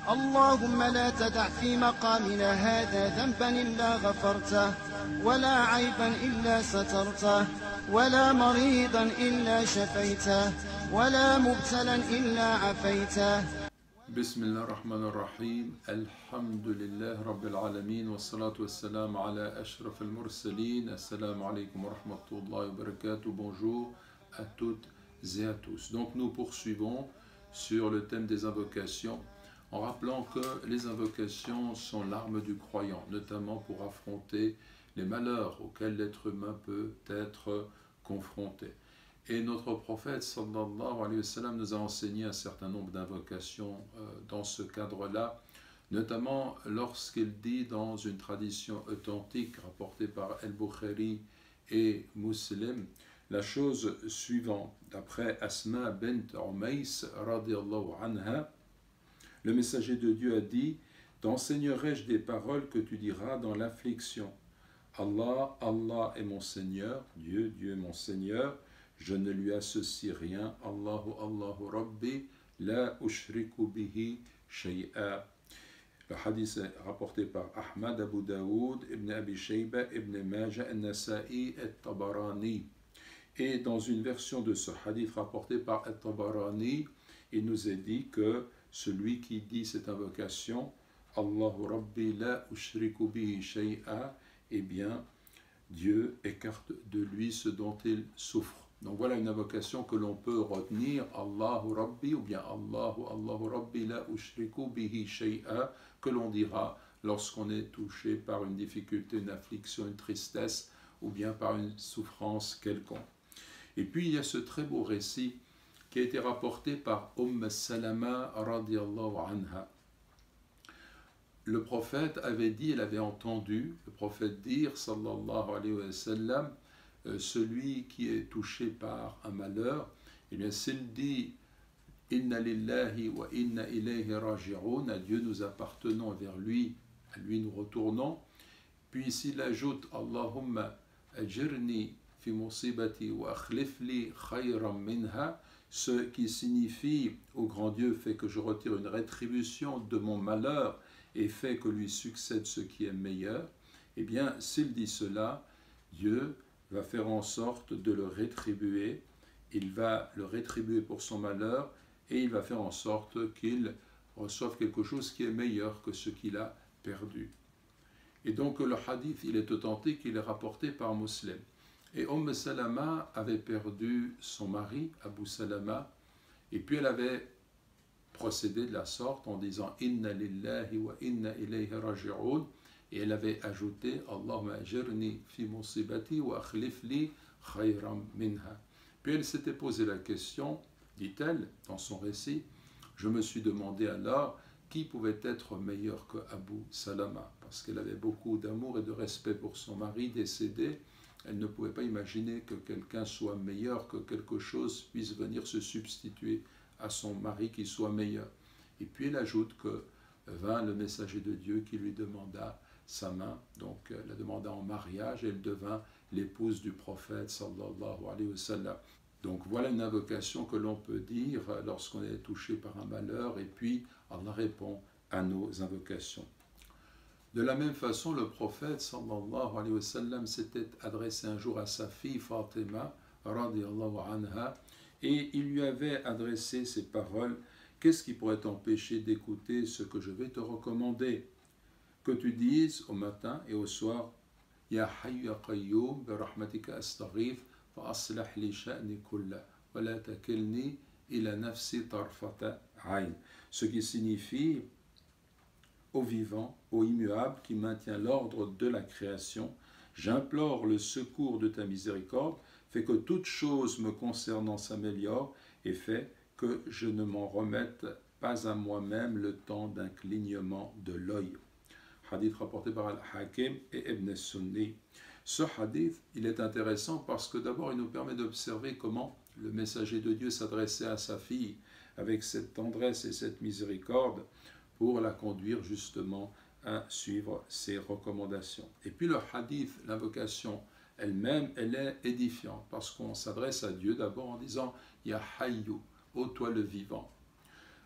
اللهم لا تدع في مقامنا هذا ذنبا إلا غفرته ولا عيبا إلا سترته ولا مريضا إلا شفيته ولا مبتلا إلا عافيته. بسم الله الرحمن الرحيم. الحمد لله رب العالمين والصلاة والسلام على أشرف المرسلين. السلام عليكم ورحمة الله وبركاته. Bonjour à toutes et à tous. Donc nous poursuivons sur le thème des invocations en rappelant que les invocations sont l'arme du croyant, notamment pour affronter les malheurs auxquels l'être humain peut être confronté. Et notre prophète sallallahu alayhi wa sallam nous a enseigné un certain nombre d'invocations dans ce cadre-là, notamment lorsqu'il dit dans une tradition authentique rapportée par Al-Bukhari et Muslim la chose suivante. D'après Asma bint Umays radiyallahu anha, le messager de Dieu a dit: t'enseignerai-je des paroles que tu diras dans l'affliction? Allah, Allah est mon Seigneur, Dieu, Dieu est mon Seigneur, je ne lui associe rien. Allahu Allahu Rabbi, la ushriku bihi shay'a. Le hadith est rapporté par Ahmad, Abu Daoud, Ibn Abi Shayba, Ibn Majah, An-Nasa'i et Tabarani. Et dans une version de ce hadith rapporté par At-Tabarani, il nous est dit que celui qui dit cette invocation, Allahu Rabbi, la ushriku bihi shay'a, eh bien, Dieu écarte de lui ce dont il souffre. Donc voilà une invocation que l'on peut retenir, Allahu Rabbi, ou bien Allahu Rabbi la ushriku bihi shay'a, que l'on dira lorsqu'on est touché par une difficulté, une affliction, une tristesse, ou bien par une souffrance quelconque. Et puis il y a ce très beau récit qui a été rapporté par Salama radiyallahu anha. Le prophète avait dit, elle avait entendu le prophète dire, sallallahu alayhi wa sallam, celui qui est touché par un malheur, eh bien s'il dit Inna lillahi wa inna ilayhi raji'un, à Dieu nous appartenons vers lui, à lui nous retournons, puis s'il ajoute Allahumma ajirni fi musibati wa akhlifli khayran minha, ce qui signifie ô grand Dieu, fait que je retire une rétribution de mon malheur et fait que lui succède ce qui est meilleur, eh bien s'il dit cela, Dieu va faire en sorte de le rétribuer, il va le rétribuer pour son malheur et il va faire en sorte qu'il reçoive quelque chose qui est meilleur que ce qu'il a perdu. Et donc le hadith, il est authentique, il est rapporté par Muslim. Et Salama avait perdu son mari, Abu Salama, et puis elle avait procédé de la sorte en disant Inna lillahi wa inna ilayhi raji'un. Et elle avait ajouté Allahumma ajirni fi musibati wa akhlifli khayran minha. Puis elle s'était posé la question, dit-elle dans son récit, je me suis demandé alors qui pouvait être meilleur que Abu Salama, parce qu'elle avait beaucoup d'amour et de respect pour son mari décédé. Elle ne pouvait pas imaginer que quelqu'un soit meilleur, que quelque chose puisse venir se substituer à son mari qui soit meilleur. Et puis elle ajoute que vint le messager de Dieu qui lui demanda sa main, donc elle la demanda en mariage et elle devint l'épouse du prophète sallallahu alayhi wa sallam. Donc voilà une invocation que l'on peut dire lorsqu'on est touché par un malheur et puis Allah répond à nos invocations. De la même façon, le prophète sallallahu alayhi wa sallam s'était adressé un jour à sa fille Fatima radiyallahu anha et il lui avait adressé ces paroles: qu'est-ce qui pourrait t'empêcher d'écouter ce que je vais te recommander? Que tu dises au matin et au soir Ya Hayyu Ya Qayyum bi rahmatika astaghith fa aslah li sha'ni kullah wa la takilni ila nafsi tarfata ayn. Ce qui signifie au vivant, au immuable qui maintient l'ordre de la création, j'implore le secours de ta miséricorde, fais que toute chose me concernant s'améliore et fais que je ne m'en remette pas à moi-même le temps d'un clignement de l'œil. Hadith rapporté par Al-Hakim et Ibn Sunni. Ce hadith, il est intéressant parce que d'abord il nous permet d'observer comment le messager de Dieu s'adressait à sa fille avec cette tendresse et cette miséricorde pour la conduire justement à suivre ses recommandations. Et puis le hadith, l'invocation elle-même, elle est édifiante parce qu'on s'adresse à Dieu d'abord en disant Ya Hayyu, ô toi le vivant.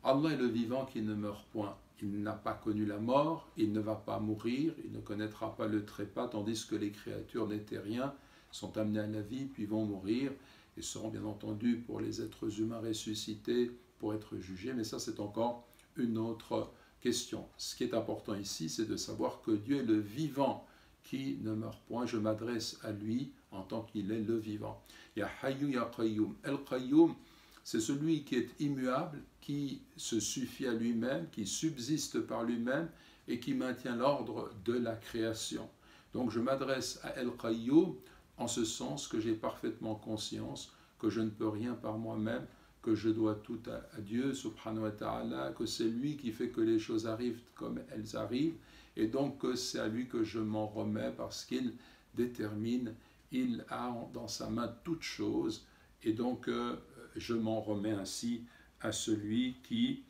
Allah est le vivant qui ne meurt point. Il n'a pas connu la mort, il ne va pas mourir, il ne connaîtra pas le trépas, tandis que les créatures n'étaient rien, sont amenées à la vie, puis vont mourir, et seront bien entendu pour les êtres humains ressuscités, pour être jugés, mais ça c'est encore une autre question. Ce qui est important ici, c'est de savoir que Dieu est le vivant qui ne meurt point. Je m'adresse à lui en tant qu'il est le vivant. Ya Hayyu Ya Qayyum. El Qayyum, c'est celui qui est immuable, qui se suffit à lui-même, qui subsiste par lui-même et qui maintient l'ordre de la création. Donc je m'adresse à El Qayyum en ce sens que j'ai parfaitement conscience que je ne peux rien par moi-même, que je dois tout à Dieu, subhanahu wa ta'ala, que c'est lui qui fait que les choses arrivent comme elles arrivent, et donc que c'est à lui que je m'en remets parce qu'il détermine, il a dans sa main toutes choses, et donc je m'en remets ainsi à celui qui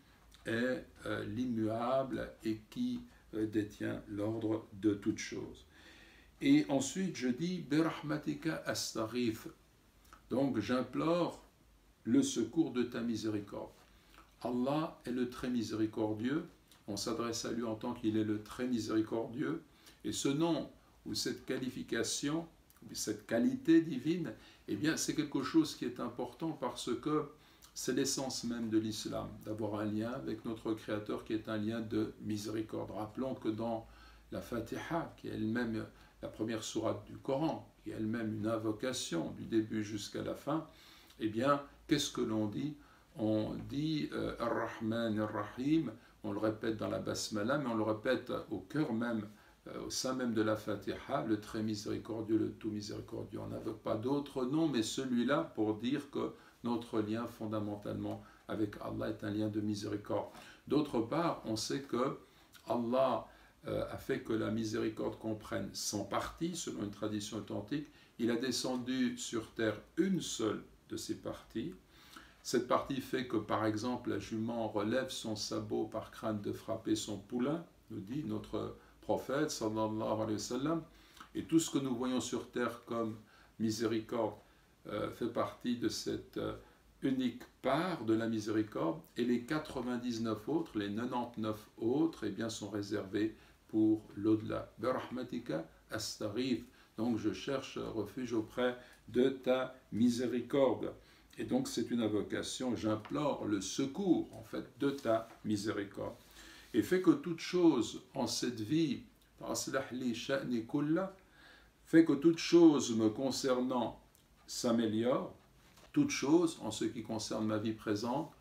est l'immuable et qui détient l'ordre de toutes choses. Et ensuite je dis « Birahmatika astaghith ». Donc j'implore le secours de ta miséricorde. Allah est le très miséricordieux, on s'adresse à lui en tant qu'il est le très miséricordieux, et ce nom ou cette qualification, cette qualité divine, eh bien c'est quelque chose qui est important parce que c'est l'essence même de l'islam, d'avoir un lien avec notre Créateur qui est un lien de miséricorde. Rappelons que dans la Fatiha, qui est elle-même la première sourate du Coran, qui est elle-même une invocation du début jusqu'à la fin, eh bien, qu'est-ce que l'on dit? On dit Ar-Rahman Ar-Rahim, on le répète dans la Basmala, mais on le répète au cœur même, au sein même de la Fatiha, le très miséricordieux, le tout miséricordieux. On n'invoque pas d'autre nom, mais celui-là pour dire que notre lien fondamentalement avec Allah est un lien de miséricorde. D'autre part, on sait que Allah a fait que la miséricorde comprenne 100 parties, selon une tradition authentique. Il a descendu sur terre une seule de ces parties. Cette partie fait que, par exemple, la jument relève son sabot par crainte de frapper son poulain, nous dit notre prophète, sallallahu alayhi wa sallam. Et tout ce que nous voyons sur terre comme miséricorde fait partie de cette unique part de la miséricorde, et les 99 autres, les 99 autres, eh bien, sont réservés pour l'au-delà. Birahmatika astaghith. Donc je cherche refuge auprès de ta miséricorde. Et donc c'est une invocation, j'implore le secours en fait de ta miséricorde. Et fait que toute chose en cette vie, fait que toute chose me concernant s'améliore, toute chose en ce qui concerne ma vie présente,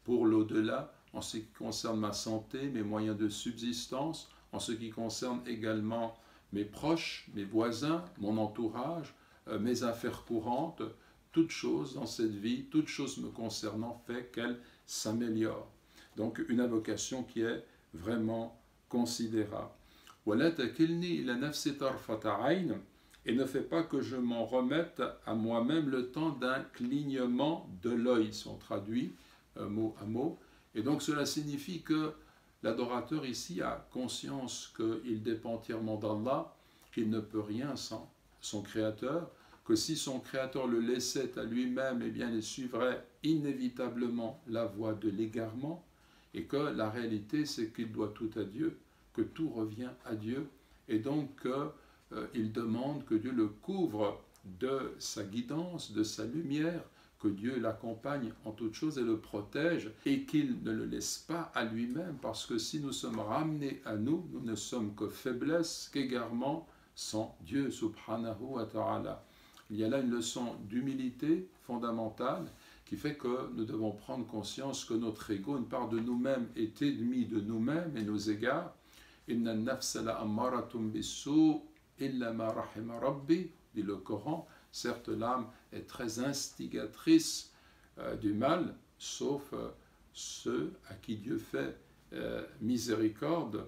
pour l'au-delà, en ce qui concerne ma santé, mes moyens de subsistance, en ce qui concerne également mes proches, mes voisins, mon entourage, mes affaires courantes, toute chose dans cette vie, toute chose me concernant fait qu'elle s'améliore. Donc une invocation qui est vraiment considérable. Et ne fais pas que je m'en remette à moi-même le temps d'un clignement de l'œil, si on traduit mot à mot. Et donc cela signifie que l'adorateur ici a conscience qu'il dépend entièrement d'Allah, qu'il ne peut rien sans son Créateur, que si son Créateur le laissait à lui-même, eh bien il suivrait inévitablement la voie de l'égarement, et que la réalité c'est qu'il doit tout à Dieu, que tout revient à Dieu, et donc il demande que Dieu le couvre de sa guidance, de sa lumière, que Dieu l'accompagne en toutes choses et le protège, et qu'il ne le laisse pas à lui-même, parce que si nous sommes ramenés à nous, nous ne sommes que faiblesse, qu'égarement sans Dieu, subhanahu wa ta'ala. Il y a là une leçon d'humilité fondamentale qui fait que nous devons prendre conscience que notre ego, une part de nous-mêmes, est ennemie de nous-mêmes et nos égards. Inna an-nafsa la'ammaratum bis-su' illa ma rahima rabbi, dit le Coran. Certes, l'âme est très instigatrice du mal, sauf ceux à qui Dieu fait miséricorde.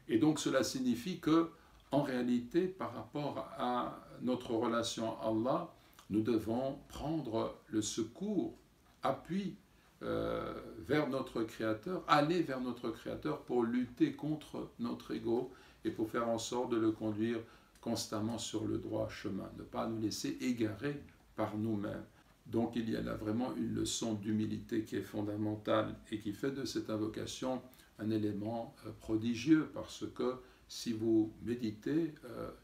Et donc cela signifie que, en réalité, par rapport à notre relation à Allah, nous devons prendre le secours, appui vers notre Créateur, aller vers notre Créateur pour lutter contre notre ego et pour faire en sorte de le conduire constamment sur le droit chemin, ne pas nous laisser égarer par nous-mêmes. Donc il y a là vraiment une leçon d'humilité qui est fondamentale et qui fait de cette invocation un élément prodigieux, parce que si vous méditez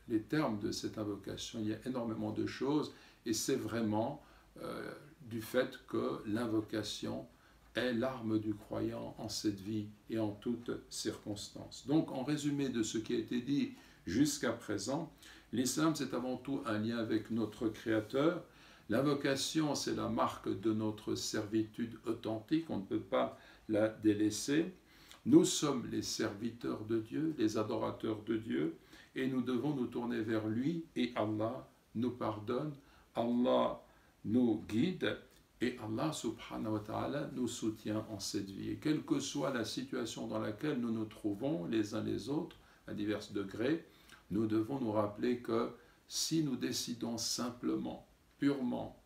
les termes de cette invocation, il y a énormément de choses, et c'est vraiment du fait que l'invocation est l'arme du croyant en cette vie et en toutes circonstances. Donc, en résumé de ce qui a été dit jusqu'à présent, l'islam, c'est avant tout un lien avec notre Créateur. L'invocation, c'est la marque de notre servitude authentique, on ne peut pas la délaisser. Nous sommes les serviteurs de Dieu, les adorateurs de Dieu, et nous devons nous tourner vers lui, et Allah nous pardonne, Allah nous guide, et Allah subhanahu wa ta'ala nous soutient en cette vie. Et quelle que soit la situation dans laquelle nous nous trouvons les uns les autres, à divers degrés, nous devons nous rappeler que si nous décidons simplement, purement,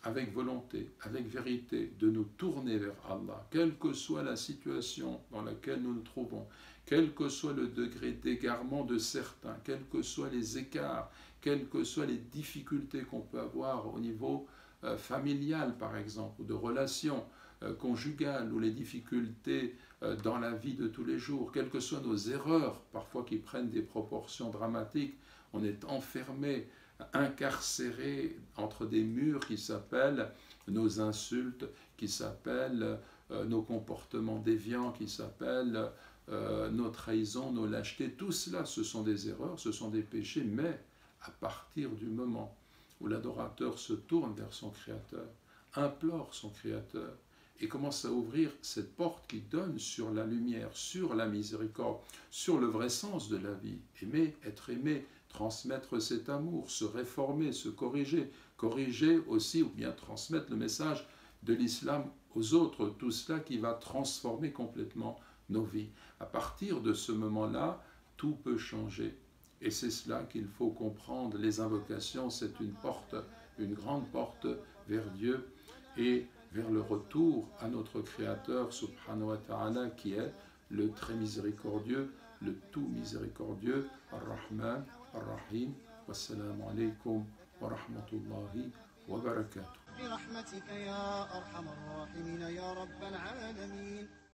avec volonté, avec vérité, de nous tourner vers Allah, quelle que soit la situation dans laquelle nous nous trouvons, quel que soit le degré d'égarement de certains, quels que soient les écarts, quelles que soient les difficultés qu'on peut avoir au niveau familial, par exemple, ou de relations conjugales, ou les difficultés dans la vie de tous les jours, quelles que soient nos erreurs, parfois qui prennent des proportions dramatiques, on est enfermé, incarcérés entre des murs qui s'appellent nos insultes, qui s'appellent nos comportements déviants, qui s'appellent nos trahisons, nos lâchetés. Tout cela, ce sont des erreurs, ce sont des péchés, mais à partir du moment où l'adorateur se tourne vers son Créateur, implore son Créateur, et commence à ouvrir cette porte qui donne sur la lumière, sur la miséricorde, sur le vrai sens de la vie, aimer, être aimé, transmettre cet amour, se réformer, se corriger, corriger aussi ou bien transmettre le message de l'islam aux autres, tout cela qui va transformer complètement nos vies. À partir de ce moment-là, tout peut changer. Et c'est cela qu'il faut comprendre. Les invocations, c'est une porte, une grande porte vers Dieu et vers le retour à notre Créateur, subhanahu wa ta'ala, qui est le très miséricordieux, le tout miséricordieux, Ar-Rahman, Ar-Rahim. Wassalamu alaikum wa rahmatullahi wa barakatuh. برحمتك يا أرحم الراحمين يا رب العالمين.